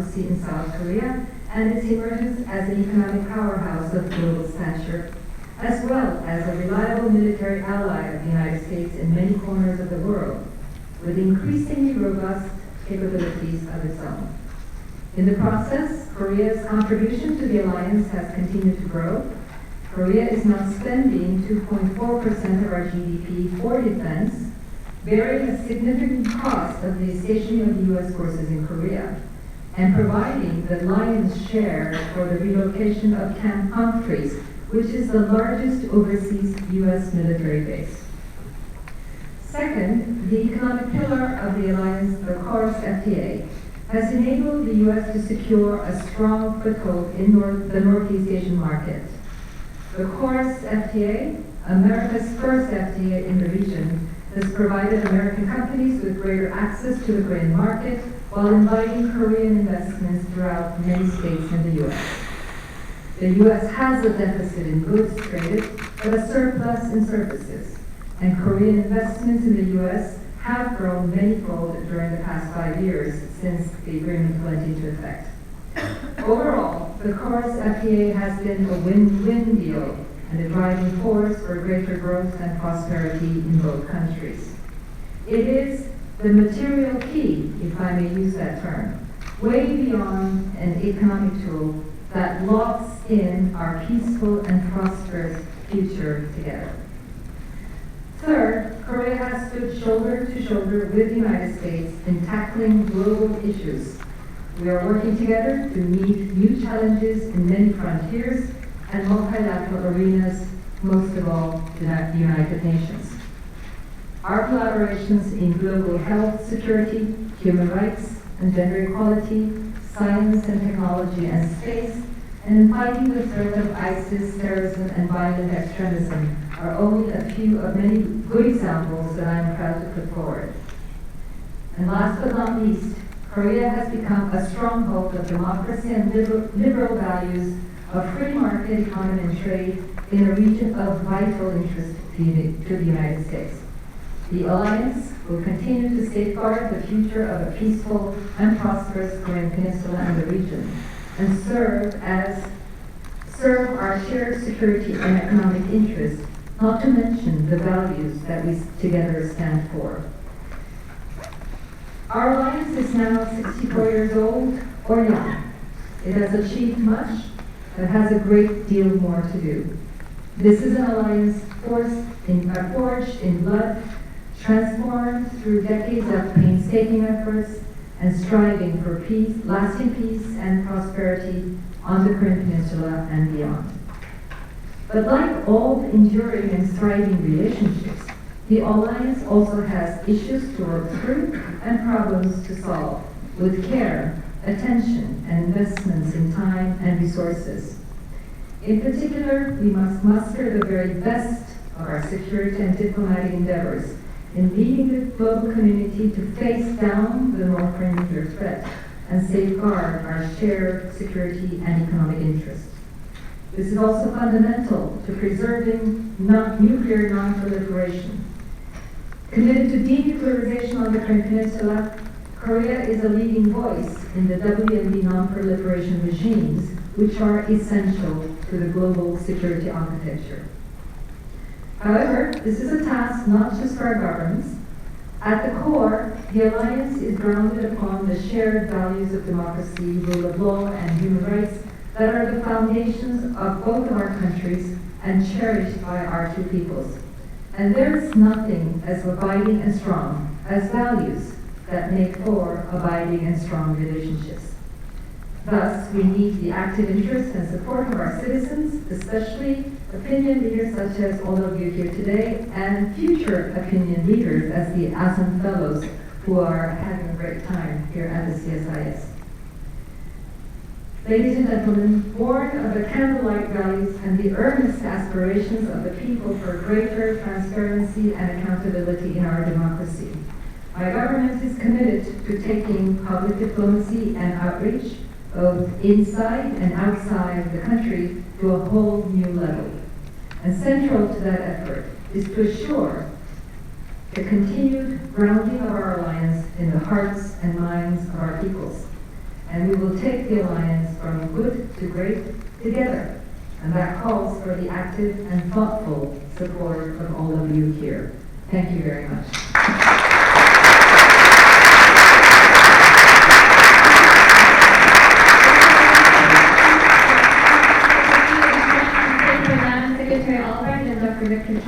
democracy in South Korea and its emergence as an economic powerhouse of global stature, as well as a reliable military ally of the United States in many corners of the world, with increasingly robust capabilities of its own. In the process, Korea's contribution to the alliance has continued to grow. Korea is now spending 2.4% of our GDP for defense, bearing a significant cost of the stationing of the U.S. forces in Korea, and providing the lion's share for the relocation of Camp Humphreys, which is the largest overseas U.S. military base. Second, the economic pillar of the alliance, the KORUS FTA, has enabled the U.S. to secure a strong foothold in the Northeast Asian market. The KORUS FTA, America's first FTA in the region, has provided American companies with greater access to the Korean market while inviting Korean investments throughout many states in the U.S. The U.S. has a deficit in goods traded, but a surplus in services, and Korean investments in the U.S. have grown manyfold during the past 5 years since the agreement went into effect. Overall, the KORUS FTA has been a win-win deal and a driving force for greater growth and prosperity in both countries. It is the material key, if I may use that term, way beyond an economic tool that locks in our peaceful and prosperous future together. Third, Korea has stood shoulder to shoulder with the United States in tackling global issues. We are working together to meet new challenges in many frontiers and multilateral arenas, most of all the United Nations. Our collaborations in global health, security, human rights, and gender equality, science and technology and space, and in fighting the threat of ISIS, terrorism, and violent extremism are only a few of many good examples that I am proud to put forward. And last but not least, Korea has become a stronghold of democracy and liberal values of free market economy and trade in a region of vital interest to the United States. The alliance will continue to safeguard the future of a peaceful and prosperous Korean peninsula and the region, and serve our shared security and economic interests, not to mention the values that we together stand for. Our alliance is now 64 years old or young. It has achieved much, but has a great deal more to do. This is an alliance forged in blood, transformed through decades of painstaking efforts and striving for peace, lasting peace and prosperity on the Korean Peninsula and beyond. But like all enduring and thriving relationships, the alliance also has issues to work through and problems to solve with care, attention, and investments in time and resources. In particular, we must muster the very best of our security and diplomatic endeavors in leading the global community to face down the North Korean nuclear threat and safeguard our shared security and economic interests. This is also fundamental to preserving nuclear non-proliferation. Committed to denuclearization on the Korean Peninsula, Korea is a leading voice in the WMD non-proliferation regimes, which are essential to the global security architecture. However, this is a task not just for our governments. At the core, the alliance is grounded upon the shared values of democracy, rule of law, and human rights that are the foundations of both of our countries and cherished by our two peoples. And there is nothing as abiding and strong as values that make for abiding and strong relationships. Thus, we need the active interest and support of our citizens, especially opinion leaders such as all of you here today, and future opinion leaders as the ASEAN Fellows who are having a great time here at the CSIS. Ladies and gentlemen, born of the candlelight values and the earnest aspirations of the people for greater transparency and accountability in our democracy, my government is committed to taking public diplomacy and outreach both inside and outside the country to a whole new level. And central to that effort is to assure the continued grounding of our alliance in the hearts and minds of our peoples, and we will take the alliance from good to great together. And that calls for the active and thoughtful support of all of you here. Thank you very much. Secretary Albright and Dr. Victor